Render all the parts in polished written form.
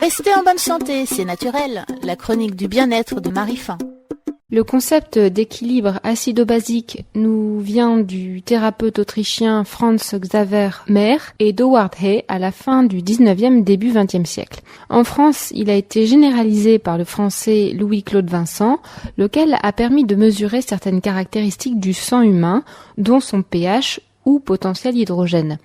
Restez en bonne santé, c'est naturel. La chronique du bien-être de Marie Fin. Le concept d'équilibre acido-basique nous vient du thérapeute autrichien Franz Xaver Mayer et d'Howard Hay à la fin du 19e, début 20e siècle. En France, il a été généralisé par le français Louis-Claude Vincent, lequel a permis de mesurer certaines caractéristiques du sang humain, dont son pH ou potentiel hydrogène.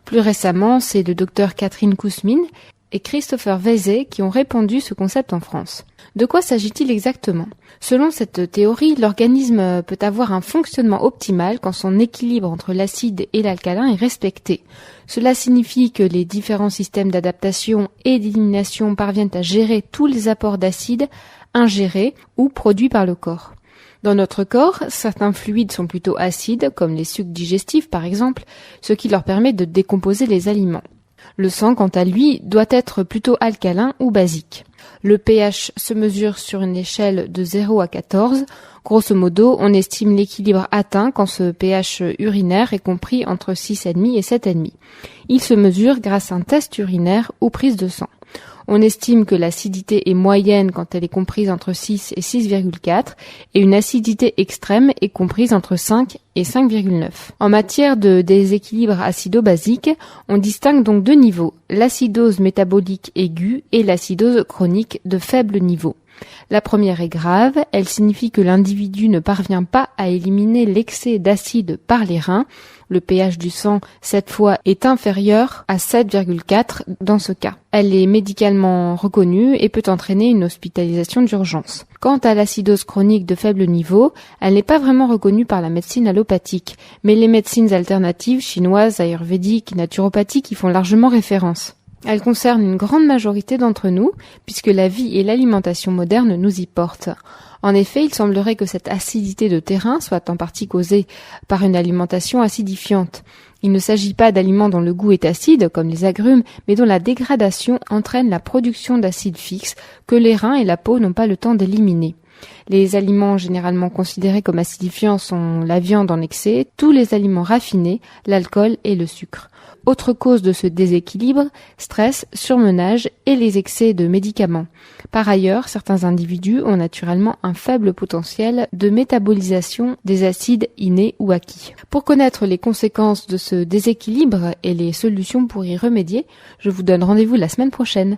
Plus récemment, c'est le docteur Catherine Kousmine et Christopher Weise qui ont répandu ce concept en France. De quoi s'agit-il exactement ? Selon cette théorie, l'organisme peut avoir un fonctionnement optimal quand son équilibre entre l'acide et l'alcalin est respecté. Cela signifie que les différents systèmes d'adaptation et d'élimination parviennent à gérer tous les apports d'acide ingérés ou produits par le corps. Dans notre corps, certains fluides sont plutôt acides, comme les sucs digestifs par exemple, ce qui leur permet de décomposer les aliments. Le sang, quant à lui, doit être plutôt alcalin ou basique. Le pH se mesure sur une échelle de 0 à 14. Grosso modo, on estime l'équilibre atteint quand ce pH urinaire est compris entre 6,5 et 7,5. Il se mesure grâce à un test urinaire ou prise de sang. On estime que l'acidité est moyenne quand elle est comprise entre 6 et 6,4 et une acidité extrême est comprise entre 5 et 5,9. En matière de déséquilibre acido-basique, on distingue donc deux niveaux, l'acidose métabolique aiguë et l'acidose chronique de faible niveau. La première est grave, elle signifie que l'individu ne parvient pas à éliminer l'excès d'acide par les reins. Le pH du sang, cette fois, est inférieur à 7,4 dans ce cas. Elle est médicalement reconnue et peut entraîner une hospitalisation d'urgence. Quant à l'acidose chronique de faible niveau, elle n'est pas vraiment reconnue par la médecine allopathique, mais les médecines alternatives chinoises, ayurvédiques et naturopathiques y font largement référence. Elle concerne une grande majorité d'entre nous, puisque la vie et l'alimentation moderne nous y portent. En effet, il semblerait que cette acidité de terrain soit en partie causée par une alimentation acidifiante. Il ne s'agit pas d'aliments dont le goût est acide, comme les agrumes, mais dont la dégradation entraîne la production d'acide fixe que les reins et la peau n'ont pas le temps d'éliminer. Les aliments généralement considérés comme acidifiants sont la viande en excès, tous les aliments raffinés, l'alcool et le sucre. Autre cause de ce déséquilibre, stress, surmenage et les excès de médicaments. Par ailleurs, certains individus ont naturellement un faible potentiel de métabolisation des acides innés ou acquis. Pour connaître les conséquences de ce déséquilibre et les solutions pour y remédier, je vous donne rendez-vous la semaine prochaine.